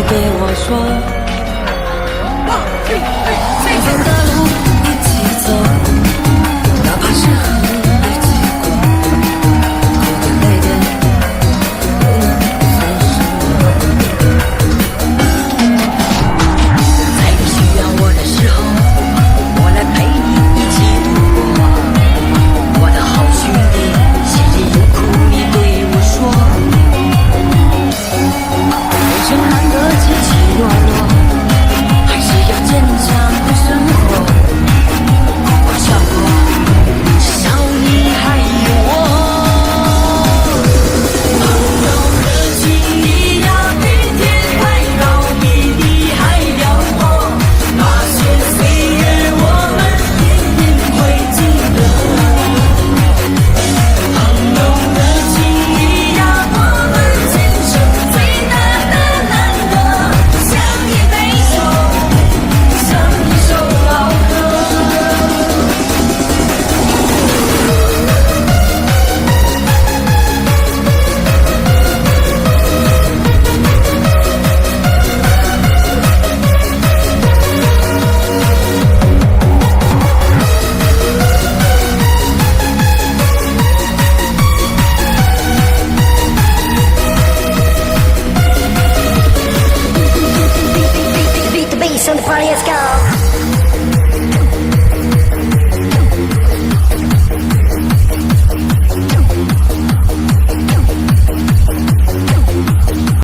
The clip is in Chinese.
对我说，前方的路一起走，哪怕是和你一起过，哭点累点不能分手。在你需要我的时候，我来陪你一起度过。我的好兄弟，心里有苦你对我说，人生难得起起落落，还是要坚强的生活。我想过，至少你还有我。朋友的情谊呀，比天还高，比地还辽阔。那些岁月，我们一定会记得。朋友的情谊呀，我们今生最大的难得，像一杯酒，像一首老歌。Beat the bass on the party, let's go.